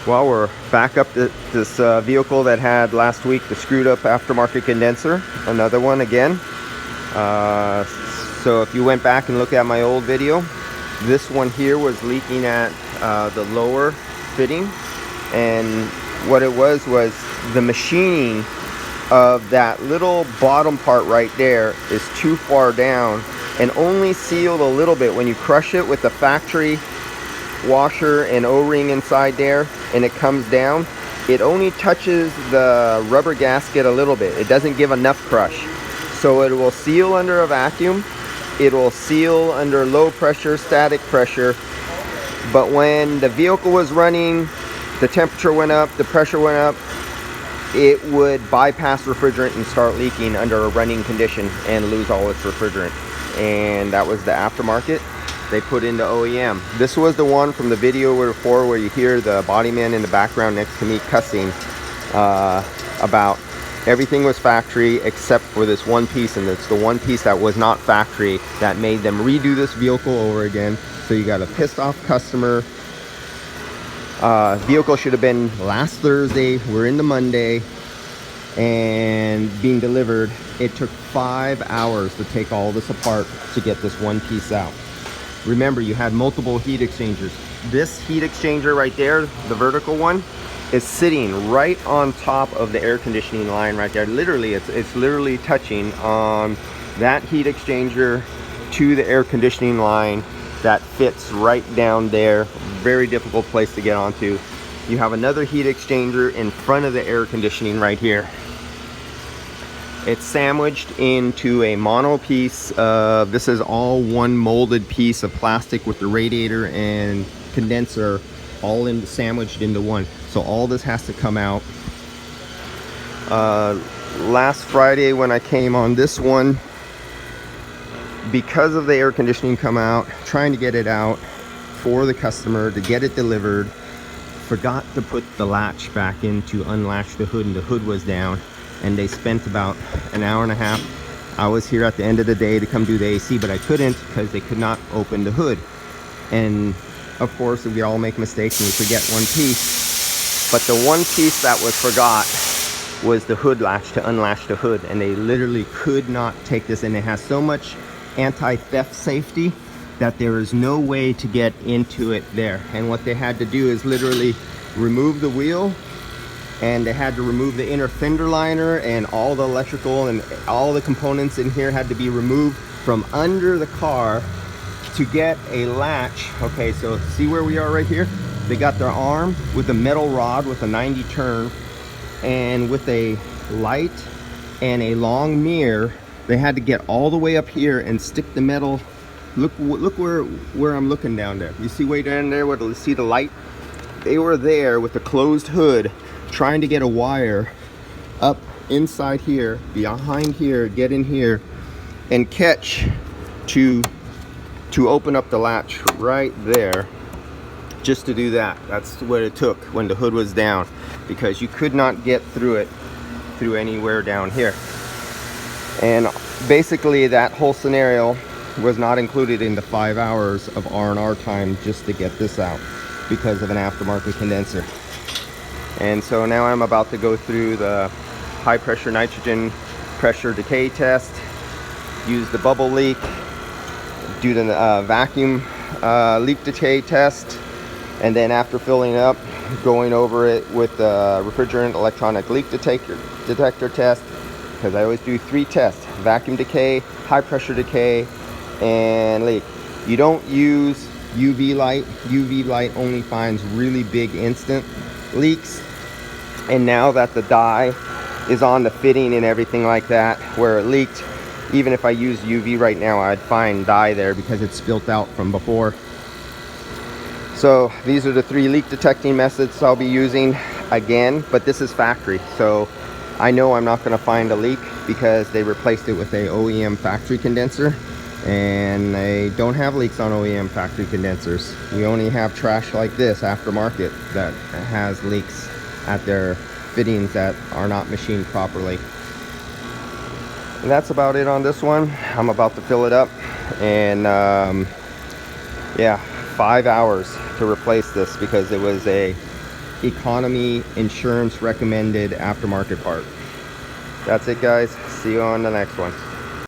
Well, we're back up to this vehicle that had last week the screwed up aftermarket condenser. Another one again. So if you went back and look at my old video, this one here was leaking at the lower fitting, and what it was the machining of that little bottom part right there is too far down and only sealed a little bit. When you crush it with the factory washer and O-ring inside there and it comes down, it only touches the rubber gasket a little bit. It doesn't give enough crush, so it will seal under a vacuum, it will seal under low pressure, static pressure, but when the vehicle was running, the temperature went up, the pressure went up, it would bypass refrigerant and start leaking under a running condition and lose all its refrigerant. And that was the aftermarket. They put into OEM. This was the one from the video before where you hear the body man in the background next to me cussing about everything was factory except for this one piece, and it's the one piece that was not factory that made them redo this vehicle over again. So you got a pissed off customer. Vehicle should have been last Thursday. We're into Monday and being delivered. It took 5 hours to take all this apart to get this one piece out. Remember, you had multiple heat exchangers. This heat exchanger right there, the vertical one, is sitting right on top of the air conditioning line right there. Literally, it's literally touching on that heat exchanger to the air conditioning line that fits right down there. Very difficult place to get onto. You have another heat exchanger in front of the air conditioning right here. It's sandwiched into a mono piece of, this is all one molded piece of plastic with the radiator and condenser all in sandwiched into one. So all this has to come out. Last Friday when I came on this one, because of the air conditioning come out, trying to get it out for the customer to get it delivered, forgot to put the latch back in to unlatch the hood, and the hood was down. And they spent about an hour and a half. I was here at the end of the day to come do the AC, but I couldn't because they could not open the hood. And of course, we all make mistakes and we forget one piece. But the one piece that was forgot was the hood latch to unlatch the hood. And they literally could not take this. And it has so much anti-theft safety that there is no way to get into it there. And what they had to do is literally remove the wheel, and they had to remove the inner fender liner, and all the electrical and all the components in here had to be removed from under the car to get a latch. Okay, so see where we are right here? They got their arm with a metal rod with a 90 turn and with a light and a long mirror. They had to get all the way up here and stick the metal. Look where I'm looking down there. You see way down there where you see the light? They were there with the closed hood, trying to get a wire up inside here, behind here, get in here and catch to open up the latch right there, just to do that. That's what it took when the hood was down, because you could not get through it through anywhere down here. And basically that whole scenario was not included in the 5 hours of R&R time just to get this out because of an aftermarket condenser. And so now I'm about to go through the high pressure nitrogen pressure decay test, use the bubble leak, do the vacuum leak decay test, and then after filling up, going over it with the refrigerant electronic leak detector test, because I always do 3 tests: vacuum decay, high pressure decay, and leak. You don't use UV light. UV light only finds really big instant leaks. And now that the dye is on the fitting and everything like that where it leaked, even if I use UV right now, I'd find dye there because it's spilt out from before. So these are the 3 leak detecting methods I'll be using again, but this is factory, so I know I'm not going to find a leak because they replaced it with a OEM factory condenser, and they don't have leaks on OEM factory condensers. We only have trash like this aftermarket that has leaks at their fittings that are not machined properly. And that's about it on this one. I'm about to fill it up, and yeah, 5 hours to replace this because it was a economy insurance recommended aftermarket part. That's it, guys. See you on the next one.